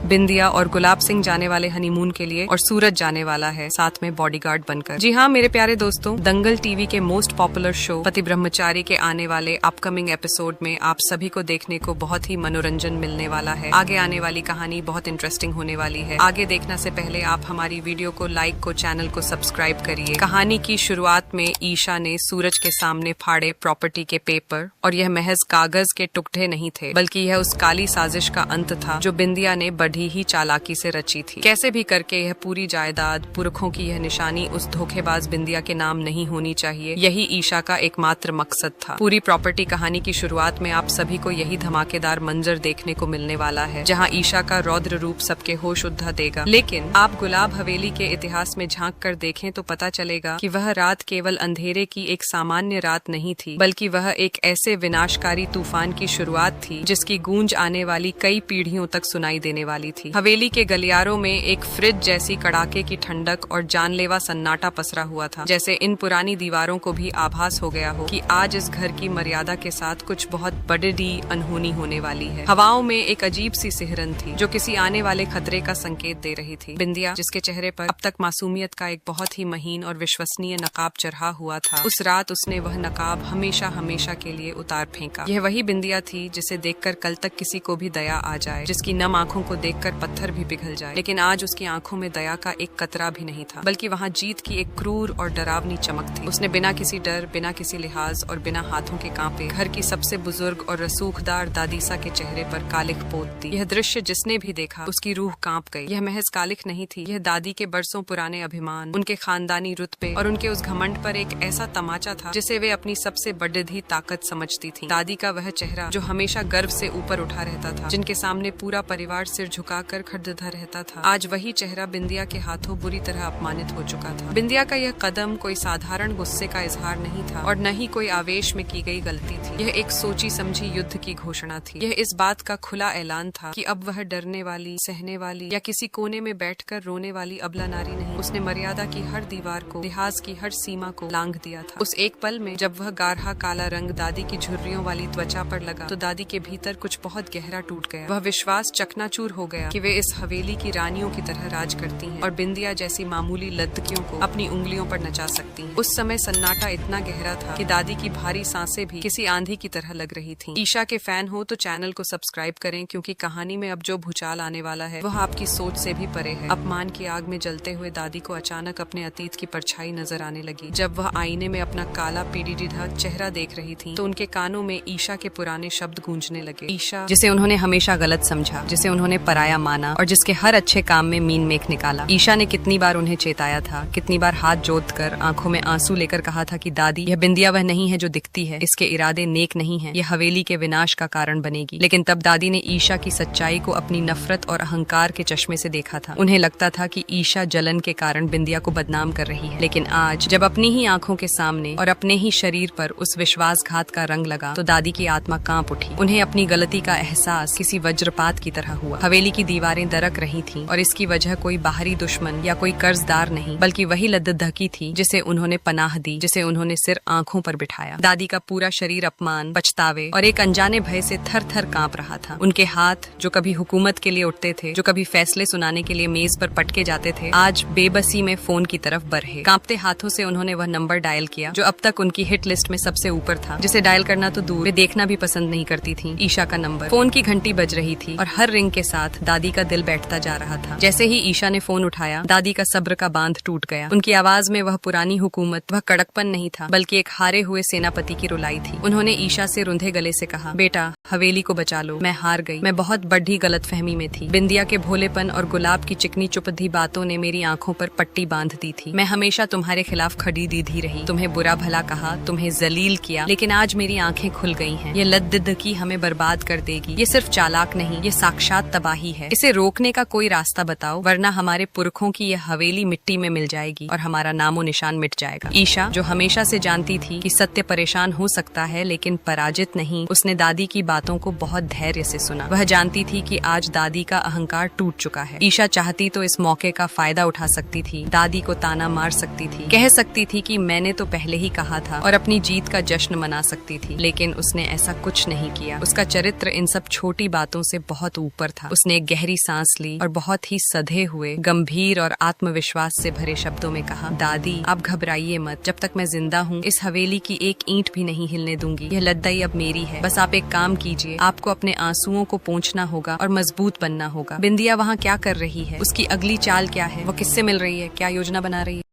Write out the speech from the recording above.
बिंदिया और गुलाब सिंह जाने वाले हनीमून के लिए और सूरज जाने वाला है साथ में बॉडीगार्ड बनकर। जी हाँ मेरे प्यारे दोस्तों, दंगल टीवी के मोस्ट पॉपुलर शो पति ब्रह्मचारी के आने वाले अपकमिंग एपिसोड में आप सभी को देखने को बहुत ही मनोरंजन मिलने वाला है। आगे आने वाली कहानी बहुत इंटरेस्टिंग होने वाली है। आगे देखने से पहले आप हमारी वीडियो को लाइक को चैनल को सब्सक्राइब करिए। कहानी की शुरुआत में ईशा ने सूरज के सामने फाड़े प्रॉपर्टी के पेपर, और यह महज कागज के टुकड़े नहीं थे बल्कि यह उस काली साजिश का अंत था जो बिंदिया ने बड़ी ही चालाकी से रची थी। कैसे भी करके यह पूरी जायदाद, पुरखों की यह निशानी उस धोखेबाज बिंदिया के नाम नहीं होनी चाहिए, यही ईशा का एकमात्र मकसद था। पूरी प्रॉपर्टी कहानी की शुरुआत में आप सभी को यही धमाकेदार मंजर देखने को मिलने वाला है जहाँ ईशा का रौद्र रूप सबके होश उड़ा देगा। लेकिन आप गुलाब हवेली के इतिहास में झांक कर देखें तो पता चलेगा कि वह रात केवल अंधेरे की एक सामान्य रात नहीं थी, बल्कि वह एक ऐसे विनाशकारी तूफान की शुरुआत थी जिसकी गूंज आने वाली कई पीढ़ियों तक सुनाई देने वाली थी। हवेली के गलियारों में एक फ्रिज जैसी कड़ाके की ठंडक और जानलेवा सन्नाटा पसरा हुआ था, जैसे इन पुरानी दीवारों को भी आभास हो गया हो कि आज इस घर की मर्यादा के साथ कुछ बहुत बड़ी अनहोनी होने वाली है। हवाओं में एक अजीब सी सिहरन थी जो किसी आने वाले खतरे का संकेत दे रही थी। बिंदिया, जिसके चेहरे पर अब तक मासूमियत का एक बहुत ही महीन और विश्वसनीय नकाब चढ़ा हुआ था, उस रात उसने वह नकाब हमेशा हमेशा के लिए उतार फेंका। यह वही बिंदिया थी जिसे देखकर कल तक किसी को भी दया आ जाए, जिसकी नम आंखों को देखकर पत्थर भी पिघल जाए, लेकिन आज उसकी आंखों में दया का एक कतरा भी नहीं था, बल्कि वहाँ जीत की एक क्रूर और डरावनी चमक थी। उसने बिना किसी डर, बिना किसी लिहाज और बिना हाथों के कांपे घर की सबसे बुजुर्ग और रसूखदार दादीसा के चेहरे पर कालिख पोत दी। यह दृश्य जिसने भी देखा उसकी रूह कांप गई। यह महज कालिख नहीं थी, यह दादी के बरसों पुराने अभिमान, उनके खानदानी रुतबे और उनके उस घमंड पर एक ऐसा तमाचा था जिसे वे अपनी सबसे बड़ी ताकत समझती थी। दादी का वह चेहरा जो हमेशा गर्व से ऊपर उठा रहता था, जिनके सामने पूरा परिवार सिर झुकाकर खड़दर रहता था, आज वही चेहरा बिंदिया के हाथों बुरी तरह अपमानित हो चुका था। बिंदिया का यह कदम कोई साधारण गुस्से का इजहार नहीं था और न ही कोई आवेश में की गई गलती थी। यह एक सोची समझी युद्ध की घोषणा थी। यह इस बात का खुला ऐलान था कि अब वह डरने वाली, सहने वाली या किसी कोने में बैठकर रोने वाली अबला नारी नहीं। उसने मर्यादा की हर दीवार को, लिहाज की हर सीमा को लांघ दिया था। उस एक पल में जब वह गाढ़ा काला रंग दादी की झुर्रियों वाली त्वचा पर लगा तो दादी के भीतर कुछ बहुत गहरा टूट गया। वह विश्वास चकनाचूर हो गया कि वे इस हवेली की रानियों की तरह राज करती हैं और बिंदिया जैसी मामूली लद्दकियों को अपनी उंगलियों पर नचा सकती हैं। उस समय सन्नाटा इतना गहरा था कि दादी की भारी सांसें भी किसी आंधी की तरह लग रही थीं। ईशा के फैन हो तो चैनल को सब्सक्राइब करें, क्योंकि कहानी में अब जो भूचाल आने वाला है वह आपकी सोच से भी परे है। अपमान की आग में जलते हुए दादी को अचानक अपने अतीत की परछाई नजर आने लगी। जब वह आईने में अपना काला पीढ़ीढा चेहरा देख रही थी तो उनके कानों में ईशा के पुराने शब्द गूंजने लगे। ईशा, जिसे उन्होंने हमेशा गलत समझा, जिसे उन्होंने पराया माना और जिसके हर अच्छे काम में मीन मेख निकाला। ईशा ने कितनी बार उन्हें चेताया था, कितनी बार हाथ जोत कर आंखों में आंसू लेकर कहा था कि दादी, यह बिंदिया वह नहीं है जो दिखती है, इसके इरादे नेक नहीं है, यह हवेली के विनाश का कारण बनेगी। लेकिन तब दादी ने ईशा की सच्चाई को अपनी नफरत और अहंकार के चश्मे से देखा था। उन्हें लगता था कि ईशा जलन के कारण बिंदिया को बदनाम कर रही है। लेकिन आज जब अपनी ही आंखों के सामने और अपने ही शरीर पर उस विश्वासघात का रंग लगा तो दादी की आत्मा कांप उठी। उन्हें अपनी गलती का एहसास किसी वज्रपात की तरह हुआ। हवेली की दीवारें दरक रही थीं और इसकी वजह कोई बाहरी दुश्मन या कोई कर्जदार नहीं, बल्कि वही लद्दधकी थी जिसे उन्होंने पनाह दी, जिसे उन्होंने सिर आंखों पर बिठाया। दादी का पूरा शरीर अपमान, पछतावे और एक अनजाने भय से थर थर कांप रहा था। उनके हाथ जो कभी हुकूमत के लिए उठते थे, जो कभी फैसले सुनाने के लिए मेज पर पटके जाते थे, आज बेबसी में फोन की तरफ बढ़े। कांपते हाथों से उन्होंने वह नंबर डायल किया जो अब तक उनकी हिट लिस्ट में सबसे ऊपर था, जिसे डायल करना तो दूर, वे देखना भी पसंद नहीं करती थी। ईशा का नंबर। फोन की घंटी बज रही थी और हर रिंग के साथ दादी का दिल बैठता जा रहा था। जैसे ही ईशा ने फोन उठाया, दादी का सब्र का बांध टूट गया। उनकी आवाज में वह पुरानी हुकूमत, वह कड़कपन नहीं था, बल्कि एक हारे हुए सेनापति की रुलाई थी। उन्होंने ईशा से रुंधे गले से कहा, बेटा, हवेली को बचा लो, मैं हार गई, मैं बहुत बड़ी गलतफहमी में थी। बिंदिया के भोलेपन और गुलाब की चिकनी चुपधी बातों ने मेरी आंखों पर पट्टी बांध दी थी। मैं हमेशा तुम्हारे खिलाफ खड़ी दीधी रही, तुम्हें बुरा भला कहा, तुम्हें जलील किया, लेकिन आज मेरी आंखें खुल गई हैं। ये लद्ददकी हमें बर्बाद कर देगी। ये सिर्फ चालाक नहीं, ये साक्षात तबाही है। इसे रोकने का कोई रास्ता बताओ, वरना हमारे पुरखों की यह हवेली मिट्टी में मिल जाएगी और हमारा नामो निशान मिट जाएगा। ईशा, जो हमेशा से जानती थी कि सत्य परेशान हो सकता है लेकिन पराजित नहीं, उसने दादी की बातों को बहुत धैर्य से सुना। वह जानती थी कि आज दादी का अहंकार टूट चुका है। ईशा चाहती तो इस मौके का फायदा उठा सकती थी, दादी को ताना मार सकती थी, कह सकती थी कि मैंने तो पहले ही कहा था, और अपनी जीत का जश्न मना सकती थी। लेकिन उसने ऐसा कुछ नहीं किया। उसका चरित्र इन सब छोटी बातों से बहुत ऊपर था। उसने एक गहरी सांस ली और बहुत ही सधे हुए, गंभीर और आत्मविश्वास से भरे शब्दों में कहा, दादी आप घबराइए मत, जब तक मैं जिंदा हूँ इस हवेली की एक ईंट भी नहीं हिलने दूंगी। यह लद्दाई अब मेरी है। बस आप एक काम कीजिए, आपको अपने आंसुओं को पोंछना होगा और मजबूत बनना होगा। बिंदिया वहाँ क्या कर रही है, उसकी अगली चाल क्या है, वो किससे मिल रही है, क्या योजना बना रही है?